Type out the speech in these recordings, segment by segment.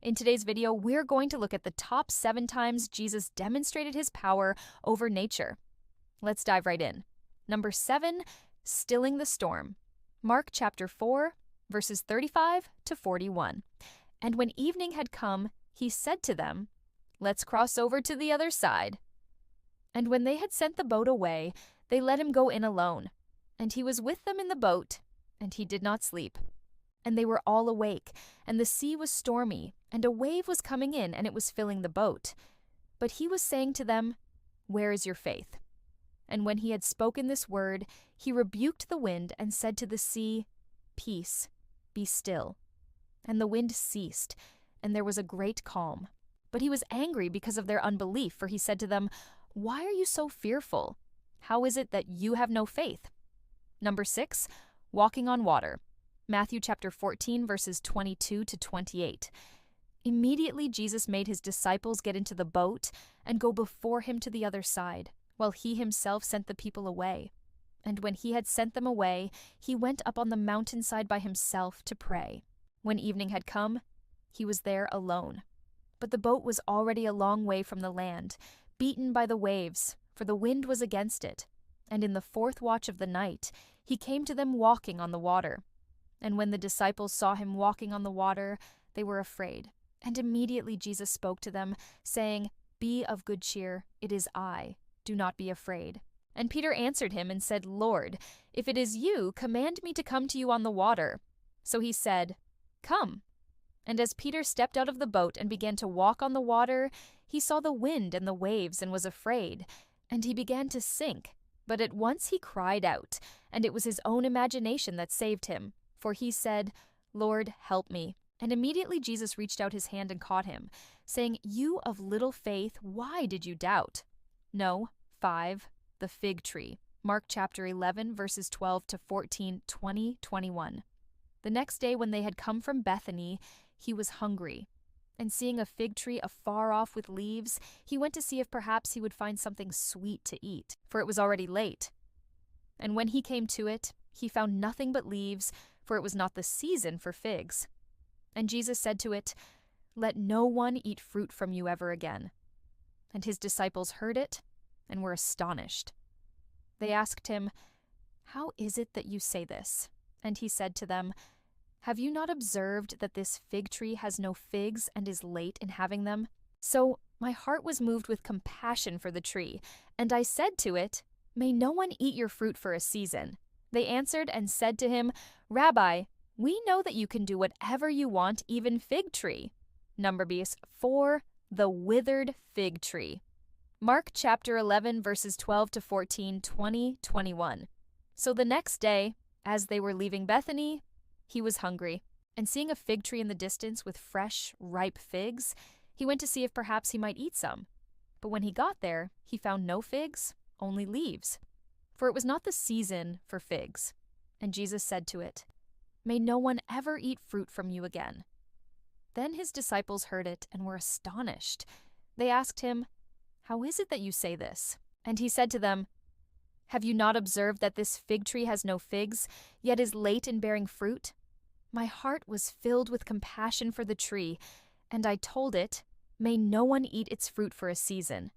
In today's video, we're going to look at the top 7 times Jesus demonstrated his power over nature. Let's dive right in. Number 7, stilling the storm. Mark chapter 4, verses 35 to 41. And when evening had come, he said to them, "Let's cross over to the other side." And when they had sent the boat away, they let him go in alone. And he was with them in the boat, and he did not sleep. And they were all awake, and the sea was stormy, and a wave was coming in, and it was filling the boat. But he was saying to them, "Where is your faith?" And when he had spoken this word, he rebuked the wind and said to the sea, "Peace, be still." And the wind ceased, and there was a great calm. But he was angry because of their unbelief, for he said to them, "Why are you so fearful? How is it that you have no faith?" Number 6, walking on water. Matthew chapter 14, verses 22 to 28. Immediately Jesus made his disciples get into the boat and go before him to the other side, while he himself sent the people away. And when he had sent them away, he went up on the mountainside by himself to pray. When evening had come, he was there alone. But the boat was already a long way from the land, beaten by the waves, for the wind was against it. And in the 4th watch of the night, he came to them walking on the water. And when the disciples saw him walking on the water, they were afraid. And immediately Jesus spoke to them, saying, "Be of good cheer, it is I. Do not be afraid." And Peter answered him and said, "Lord, if it is you, command me to come to you on the water." So he said, "Come." And as Peter stepped out of the boat and began to walk on the water, he saw the wind and the waves and was afraid, and he began to sink. But at once he cried out, and it was his own imagination that saved him. For he said, "Lord, help me." And immediately Jesus reached out his hand and caught him, saying, "You of little faith, why did you doubt?" No. 5. The fig tree. Mark chapter 11, verses 12 to 14, 20, 21. The next day when they had come from Bethany, he was hungry. And seeing a fig tree afar off with leaves, he went to see if perhaps he would find something sweet to eat, for it was already late. And when he came to it, he found nothing but leaves, for it was not the season for figs. And Jesus said to it, "Let no one eat fruit from you ever again." And his disciples heard it and were astonished. They asked him, "How is it that you say this?" And he said to them, "Have you not observed that this fig tree has no figs and is late in having them? So my heart was moved with compassion for the tree, and I said to it, 'May no one eat your fruit for a season.' They answered and said to him, 'Rabbi, we know that you can do whatever you want, even fig tree.'" Number 4, the withered fig tree. Mark chapter 11, verses 12 to 14, 20, 21. So the next day, as they were leaving Bethany, he was hungry, and seeing a fig tree in the distance with fresh, ripe figs, he went to see if perhaps he might eat some. But when he got there, he found no figs, only leaves. For it was not the season for figs. And Jesus said to it, "May no one ever eat fruit from you again." Then his disciples heard it and were astonished. They asked him, "How is it that you say this?" And he said to them, "Have you not observed that this fig tree has no figs, yet is late in bearing fruit? My heart was filled with compassion for the tree, and I told it, 'May no one eat its fruit for a season.'"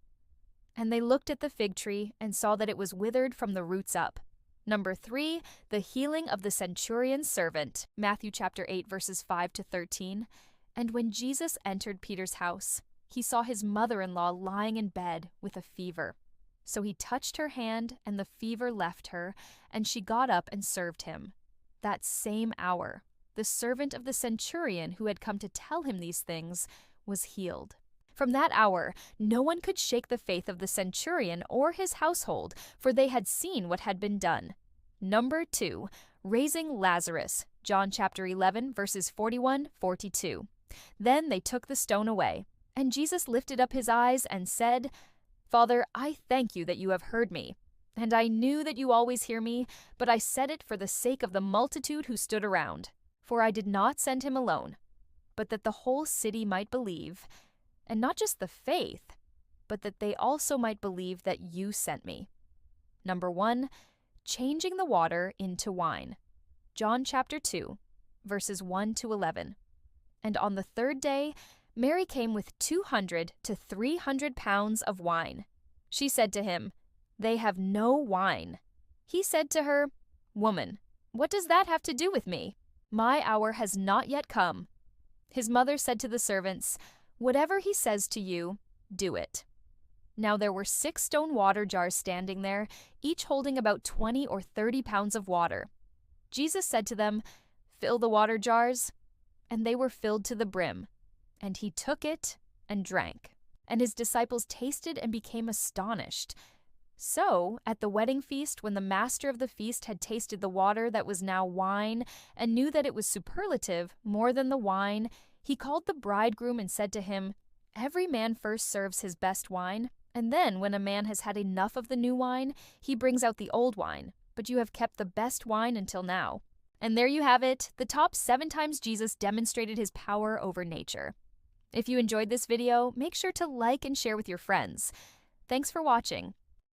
And they looked at the fig tree and saw that it was withered from the roots up. Number 3, the healing of the centurion's servant. Matthew chapter 8, verses 5 to 13. And when Jesus entered Peter's house, he saw his mother-in-law lying in bed with a fever. So he touched her hand, and the fever left her, and she got up and served him. That same hour, the servant of the centurion who had come to tell him these things was healed. From that hour, no one could shake the faith of the centurion or his household, for they had seen what had been done. Number 2, raising Lazarus. John chapter 11, verses 41, 42. Then they took the stone away, and Jesus lifted up his eyes and said, "Father, I thank you that you have heard me. And I knew that you always hear me, but I said it for the sake of the multitude who stood around. For I did not send him alone, but that the whole city might believe, and not just the faith, but that they also might believe that you sent me." Number 1, changing the water into wine. John chapter 2, verses 1 to 11. And on the third day, Mary came with 200 to 300 pounds of wine. She said to him, "They have no wine." He said to her, "Woman, what does that have to do with me? My hour has not yet come." His mother said to the servants, "Whatever he says to you, do it." Now there were 6 stone water jars standing there, each holding about 20 or 30 pounds of water. Jesus said to them, "Fill the water jars." And they were filled to the brim. And he took it and drank. And his disciples tasted and became astonished. So, at the wedding feast, when the master of the feast had tasted the water that was now wine, and knew that it was superlative, more than the wine, he called the bridegroom and said to him, "Every man first serves his best wine, and then, when a man has had enough of the new wine, he brings out the old wine. But you have kept the best wine until now." And there you have it, the top 7 times Jesus demonstrated his power over nature. If you enjoyed this video, make sure to like and share with your friends. Thanks for watching.